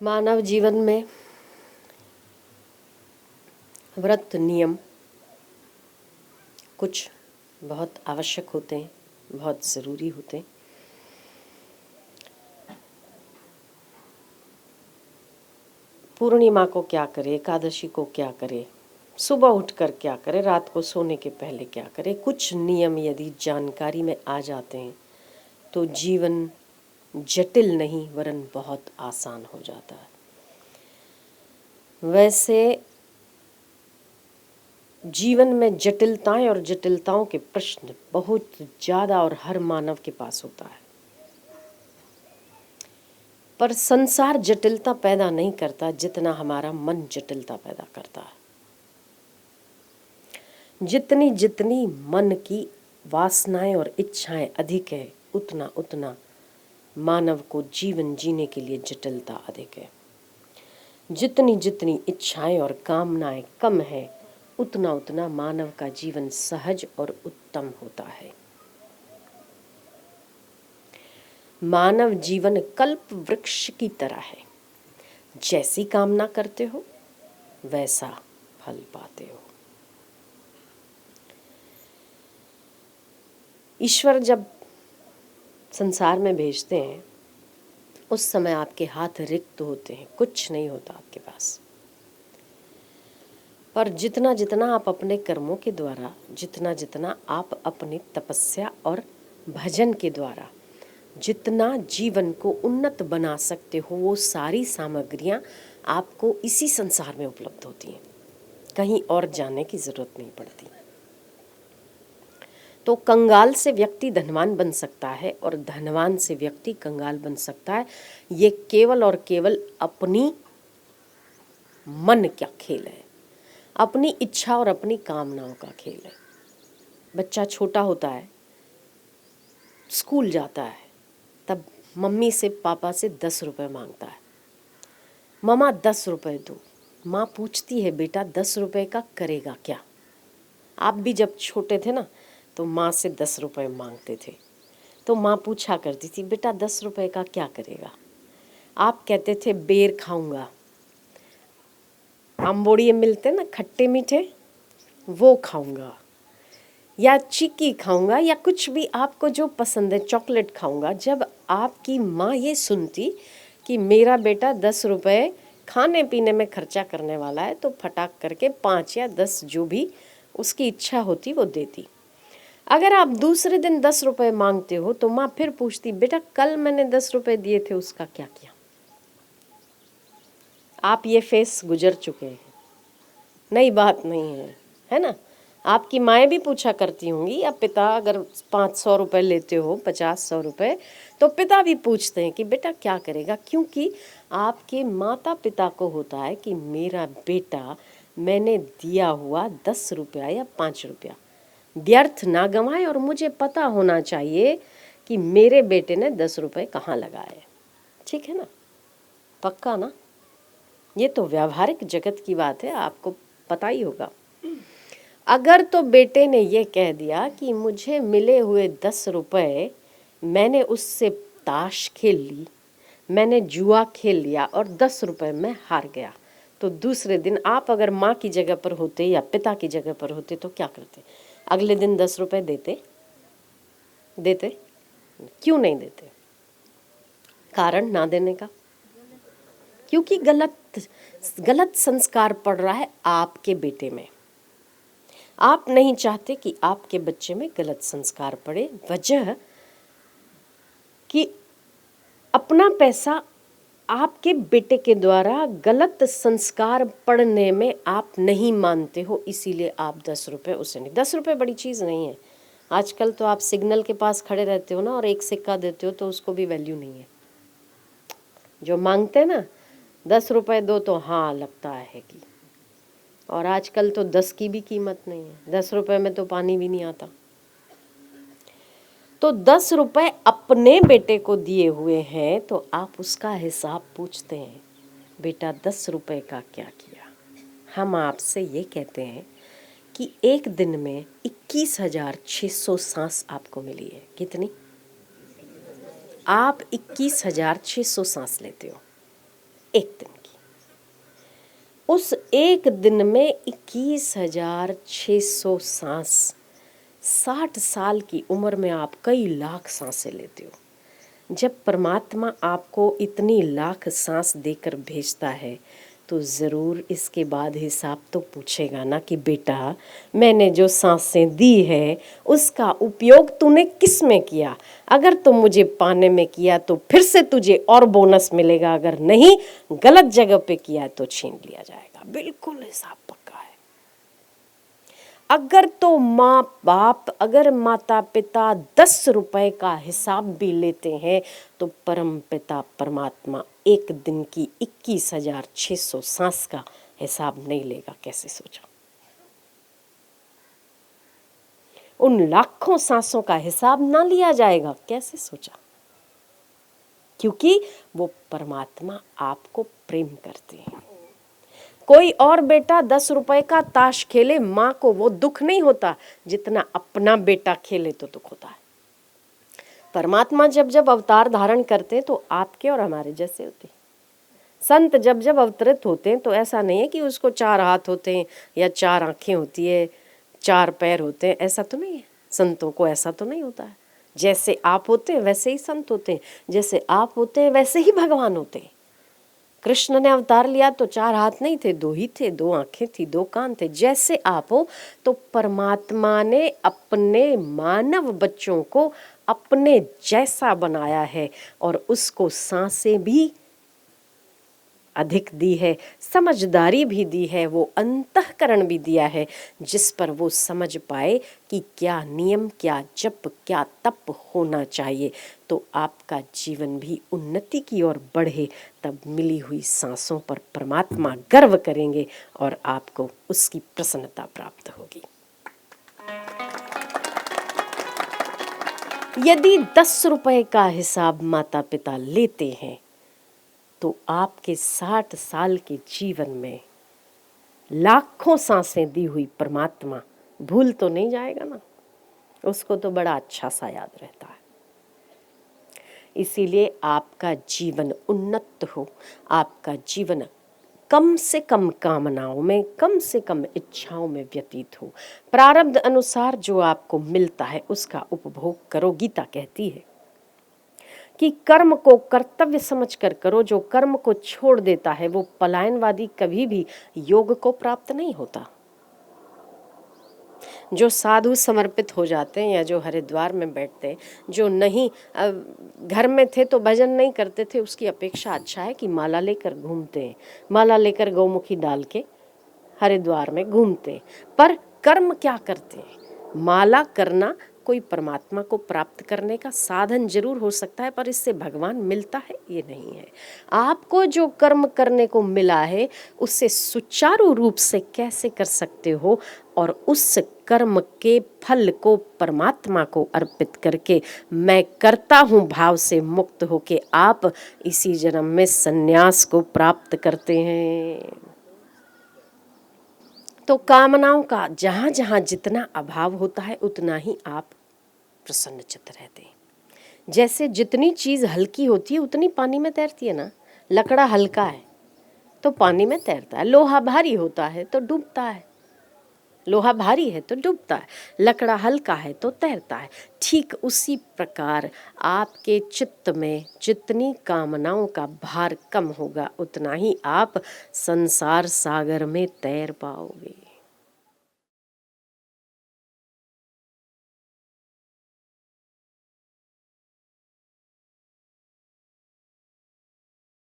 मानव जीवन में व्रत नियम कुछ बहुत आवश्यक होते हैं, बहुत ज़रूरी होते हैं। पूर्णिमा को क्या करे, एकादशी को क्या करे, सुबह उठकर क्या करे, रात को सोने के पहले क्या करे, कुछ नियम यदि जानकारी में आ जाते हैं तो जीवन जटिल नहीं वरन बहुत आसान हो जाता है। वैसे जीवन में जटिलताएं और जटिलताओं के प्रश्न बहुत ज़्यादा और हर मानव के पास होता है, पर संसार जटिलता पैदा नहीं करता जितना हमारा मन जटिलता पैदा करता है। जितनी जितनी मन की वासनाएं और इच्छाएं अधिक है उतना उतना मानव को जीवन जीने के लिए जटिलता अधिक है। जितनी जितनी इच्छाएं और कामनाएं कम है उतना उतना मानव का जीवन सहज और उत्तम होता है। मानव जीवन कल्प वृक्ष की तरह है, जैसी कामना करते हो वैसा फल पाते हो। ईश्वर जब संसार में भेजते हैं उस समय आपके हाथ रिक्त होते हैं, कुछ नहीं होता आपके पास। पर जितना जितना आप अपने कर्मों के द्वारा, जितना जितना आप अपनी तपस्या और भजन के द्वारा जितना जीवन को उन्नत बना सकते हो, वो सारी सामग्रियां आपको इसी संसार में उपलब्ध होती हैं, कहीं और जाने की जरूरत नहीं पड़ती। तो कंगाल से व्यक्ति धनवान बन सकता है और धनवान से व्यक्ति कंगाल बन सकता है। ये केवल और केवल अपनी मन का खेल है, अपनी इच्छा और अपनी कामनाओं का खेल है। बच्चा छोटा होता है, स्कूल जाता है, तब मम्मी से पापा से 10 रुपए मांगता है, मम्मा 10 रुपए दो। माँ पूछती है बेटा 10 रुपए का करेगा क्या। आप भी जब छोटे थे ना तो माँ से 10 रुपए मांगते थे, तो माँ पूछा करती थी बेटा 10 रुपए का क्या करेगा। आप कहते थे बेर खाऊंगा, आम्बोड़िए मिलते ना खट्टे मीठे, वो खाऊंगा, या चिक्की खाऊंगा, या कुछ भी आपको जो पसंद है, चॉकलेट खाऊंगा। जब आपकी माँ ये सुनती कि मेरा बेटा 10 रुपए खाने पीने में खर्चा करने वाला है, तो फटाक करके 5 या 10 जो भी उसकी इच्छा होती वो देती। अगर आप दूसरे दिन 10 रुपए मांगते हो तो माँ फिर पूछती बेटा कल मैंने 10 रुपए दिए थे उसका क्या किया। आप ये फेस गुजर चुके हैं, नई बात नहीं है, है ना। आपकी माएँ भी पूछा करती होंगी, या पिता अगर 500 रुपये लेते हो, 50-100 रुपये, तो पिता भी पूछते हैं कि बेटा क्या करेगा। क्योंकि आपके माता पिता को होता है कि मेरा बेटा मैंने दिया हुआ 10 रुपया या 5 रुपया व्यर्थ ना गंवाए, और मुझे पता होना चाहिए कि मेरे बेटे ने 10 रुपये कहाँ लगाए। ठीक है ना, पक्का ना। ये तो व्यावहारिक जगत की बात है, आपको पता ही होगा। अगर तो बेटे ने ये कह दिया कि मुझे मिले हुए 10 रुपये मैंने उससे ताश खेल ली, मैंने जुआ खेल लिया और 10 रुपये मैं हार गया, तो दूसरे दिन आप अगर माँ की जगह पर होते या पिता की जगह पर होते तो क्या करते। अगले दिन 10 रुपये देते? क्यों नहीं देते? कारण ना देने का, क्योंकि गलत संस्कार पड़ रहा है आपके बेटे में। आप नहीं चाहते कि आपके बच्चे में गलत संस्कार पड़े, वजह कि अपना पैसा आपके बेटे के द्वारा गलत संस्कार पड़ने में आप नहीं मानते हो, इसीलिए आप 10 रुपये उसे नहीं। 10 रुपये बड़ी चीज़ नहीं है। आजकल तो आप सिग्नल के पास खड़े रहते हो ना और एक सिक्का देते हो तो उसको भी वैल्यू नहीं है। जो मांगते हैं ना 10 रुपये दो तो हाँ लगता है कि, और आजकल तो 10 की भी कीमत नहीं है, 10 रुपये में तो पानी भी नहीं आता। तो 10 रुपये अपने बेटे को दिए हुए हैं तो आप उसका हिसाब पूछते हैं, बेटा 10 रुपये का क्या किया। हम आपसे ये कहते हैं कि एक दिन में 21,600 सांस आपको मिली है। कितनी? आप 21,600 सांस लेते हो। एक दिन की। उस एक दिन में 21,600 सांस, 60 साल की उम्र में आप कई लाख सांसें लेते हो। जब परमात्मा आपको इतनी लाख सांस देकर भेजता है तो ज़रूर इसके बाद हिसाब तो पूछेगा ना कि बेटा मैंने जो सांसें दी है उसका उपयोग तूने किस में किया। अगर तुम मुझे पाने में किया तो फिर से तुझे और बोनस मिलेगा, अगर नहीं गलत जगह पे किया तो छीन लिया जाएगा। बिल्कुल हिसाब पक्का है। अगर तो माँ बाप, अगर माता पिता 10 रुपए का हिसाब भी लेते हैं तो परम पिता परमात्मा एक दिन की 21,600 सांस का हिसाब नहीं लेगा। कैसे सोचा? उन लाखों सांसों का हिसाब ना लिया जाएगा। कैसे सोचा? क्योंकि वो परमात्मा आपको प्रेम करते हैं। कोई और बेटा 10 रुपए का ताश खेले, माँ को वो दुख नहीं होता जितना अपना बेटा खेले तो दुख होता है। परमात्मा जब जब अवतार धारण करते हैं तो आपके और हमारे जैसे होते हैं। संत जब जब अवतरित होते हैं तो ऐसा नहीं है कि उसको 4 हाथ होते हैं या 4 आंखें होती है, 4 पैर होते हैं, ऐसा तो नहीं है। संतों को ऐसा तो नहीं होता है। जैसे आप होते हैं वैसे ही संत होते हैं, जैसे आप होते हैं वैसे ही भगवान होते हैं। कृष्ण ने अवतार लिया तो 4 हाथ नहीं थे, 2 ही थे, 2 आंखें थी, 2 कान थे। जैसे आप हो तो परमात्मा ने अपने मानव बच्चों को अपने जैसा बनाया है और उसको सांसें भी अधिक दी है, समझदारी भी दी है, वो अंतःकरण भी दिया है जिस पर वो समझ पाए कि क्या नियम, क्या जप, क्या तप होना चाहिए तो आपका जीवन भी उन्नति की ओर बढ़े। तब मिली हुई सांसों पर परमात्मा गर्व करेंगे और आपको उसकी प्रसन्नता प्राप्त होगी। यदि 10 रुपए का हिसाब माता पिता लेते हैं तो आपके 60 साल के जीवन में लाखों सांसें दी हुई परमात्मा भूल तो नहीं जाएगा ना। उसको तो बड़ा अच्छा सा याद रहता है। इसीलिए आपका जीवन उन्नत हो, आपका जीवन कम से कम कामनाओं में, कम से कम इच्छाओं में व्यतीत हो। प्रारब्ध अनुसार जो आपको मिलता है उसका उपभोग करो। गीता कहती है कि कर्म को कर्तव्य समझकर करो। जो कर्म को छोड़ देता है वो पलायनवादी कभी भी योग को प्राप्त नहीं होता। जो साधु समर्पित हो जाते हैं या जो हरिद्वार में बैठते हैं, जो नहीं घर में थे तो भजन नहीं करते थे, उसकी अपेक्षा अच्छा है कि माला लेकर घूमते हैं, माला लेकर गौमुखी डाल के हरिद्वार में घूमते हैं। पर कर्म क्या करते हैं? माला करना कोई परमात्मा को प्राप्त करने का साधन जरूर हो सकता है, पर इससे भगवान मिलता है ये नहीं है। आपको जो कर्म करने को मिला है उससे सुचारू रूप से कैसे कर सकते हो और उस कर्म के फल को परमात्मा को अर्पित करके मैं करता हूँ भाव से मुक्त होके आप इसी जन्म में संन्यास को प्राप्त करते हैं। तो कामनाओं का जहाँ जहाँ जितना अभाव होता है उतना ही आप प्रसन्नचित्त रहते हैं। जैसे जितनी चीज़ हल्की होती है उतनी पानी में तैरती है ना। लकड़ा हल्का है तो पानी में तैरता है, लोहा भारी होता है तो डूबता है। लोहा भारी है तो डूबता है, लकड़ा हल्का है तो तैरता है। ठीक उसी प्रकार आपके चित्त में जितनी कामनाओं का भार कम होगा उतना ही आप संसार सागर में तैर पाओगे।